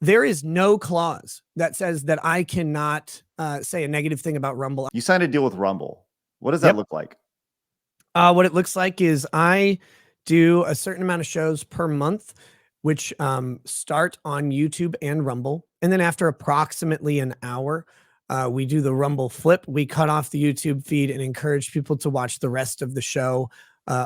There is no clause that says that I cannot say a negative thing about Rumble. You signed a deal with Rumble. What does that Yep. look like? What it looks like is I do a certain amount of shows per month, which start on YouTube and Rumble. And then after approximately an hour, we do the Rumble flip. We cut off the YouTube feed and encourage people to watch the rest of the show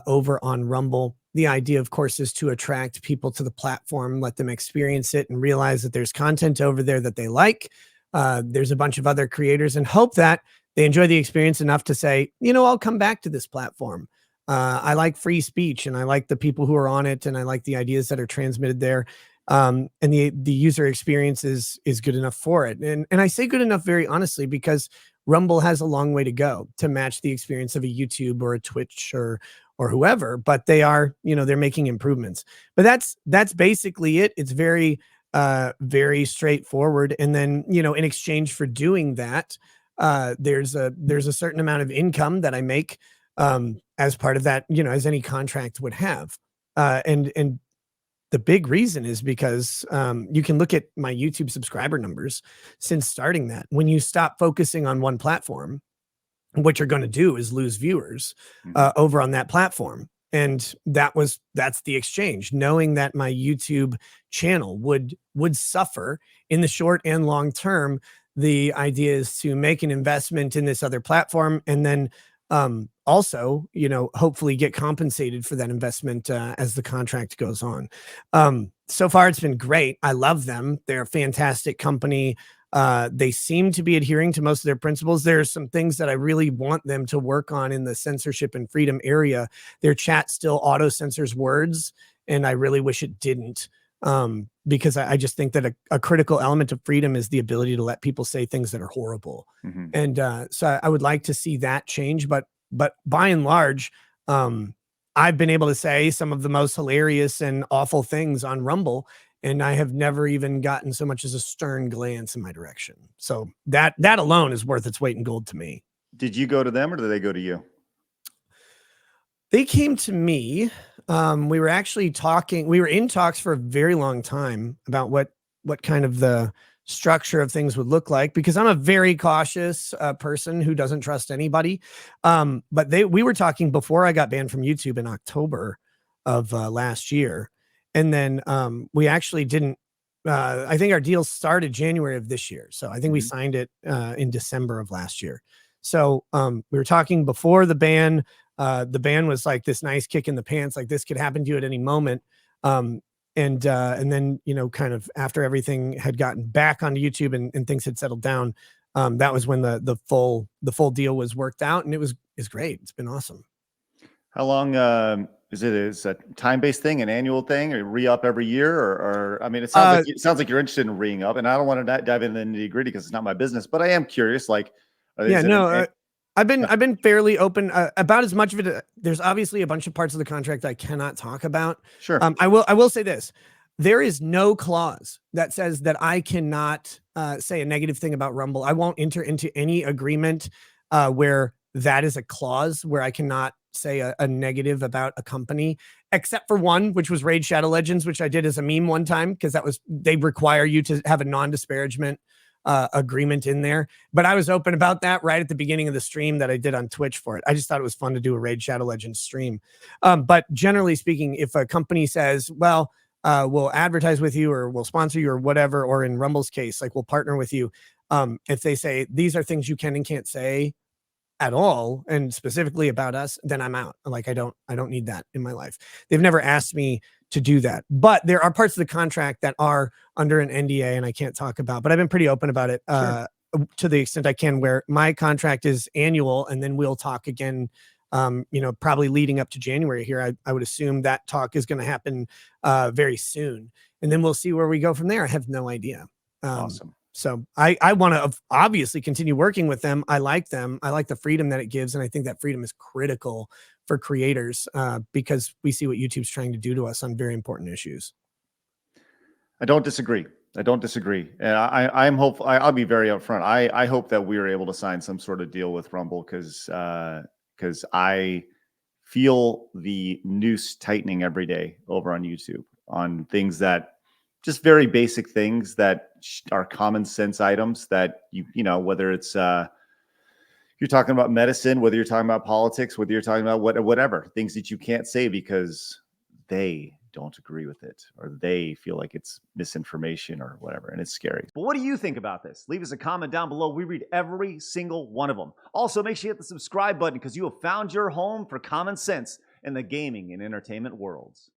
over on Rumble. The idea, of course, is to attract people to the platform, let them experience it and realize that there's content over there that they like. There's a bunch of other creators, and hope that they enjoy the experience enough to say, you know, I'll come back to this platform. I like free speech, and I like the people who are on it, and I like the ideas that are transmitted there. And the user experience is good enough for it. And I say good enough very honestly, because Rumble has a long way to go to match the experience of a YouTube or a Twitch or whoever, but they are, you know, they're making improvements. But that's basically it. It's very very straightforward. And then, you know, in exchange for doing that, there's a certain amount of income that I make as part of that, you know, as any contract would have. And the big reason is because you can look at my YouTube subscriber numbers since starting that. When you stop focusing on one platform, what you're going to do is lose viewers over on that platform. And that's the exchange, knowing that my YouTube channel would suffer in the short and long term. The idea is to make an investment in this other platform, and then also, you know, hopefully get compensated for that investment as the contract goes on. So far, it's been great. I love them. They're a fantastic company. They seem to be adhering to most of their principles. There's some things that I really want them to work on in the censorship and freedom area. Their chat still auto censors words, and I really wish it didn't. Because I just think that a critical element of freedom is the ability to let people say things that are horrible. And so I would like to see that change. But by and large, I've been able to say some of the most hilarious and awful things on Rumble, and I have never even gotten so much as a stern glance in my direction. So that alone is worth its weight in gold to me. Did you go to them, or did they go to you? They came to me. We were actually talking. We were in talks for a very long time about what kind of the structure of things would look like, because I'm a very cautious person who doesn't trust anybody. But we were talking before I got banned from YouTube in October of last year. And then we actually didn't, I think our deal started January of this year. So I think we signed it in December of last year. So we were talking before the ban. The ban was like this nice kick in the pants, like this could happen to you at any moment. And then, you know, kind of after everything had gotten back onto YouTube and things had settled down, that was when the full deal was worked out, and it's great. It's been awesome. How long is it? Is a time-based thing, an annual thing, or re-up every year? Or I mean, it sounds like you're interested in re-ing up, and I don't want to dive into the nitty-gritty because it's not my business, but I am curious. Like, yeah, no, I've been fairly open about as much of it. There's obviously a bunch of parts of the contract I cannot talk about. Sure. I will say this: there is no clause that says that I cannot say a negative thing about Rumble. I won't enter into any agreement where that is a clause where I cannot say a negative about a company, except for one, which was Raid Shadow Legends, which I did as a meme one time, because they require you to have a non-disparagement agreement in there. But I was open about that right at the beginning of the stream that I did on Twitch for it. I just thought it was fun to do a Raid Shadow Legends stream. But generally speaking, if a company says, well, we'll advertise with you, or we'll sponsor you, or whatever, or in Rumble's case, like we'll partner with you, if they say these are things you can and can't say at all, and specifically about us, then I'm out. Like I don't need that in my life. They've never asked me to do that, but there are parts of the contract that are under an NDA and I can't talk about, but I've been pretty open about it to the extent I can, where my contract is annual, and then we'll talk again, you know, probably leading up to January here. I would assume that talk is going to happen very soon, and then we'll see where we go from there. I have no idea. Awesome. So I want to obviously continue working with them. I like them. I like the freedom that it gives. And I think that freedom is critical for creators because we see what YouTube's trying to do to us on very important issues. I don't disagree. And I'm hopeful. I'll be very upfront. I hope that we are able to sign some sort of deal with Rumble, because I feel the noose tightening every day over on YouTube on things that just very basic things that are common sense items that you know, whether it's you're talking about medicine, whether you're talking about politics, whether you're talking about whatever things that you can't say because they don't agree with it or they feel like it's misinformation or whatever, and it's scary. But what do you think about this? Leave us a comment down below. We read every single one of them. Also, make sure you hit the subscribe button because you have found your home for common sense in the gaming and entertainment worlds.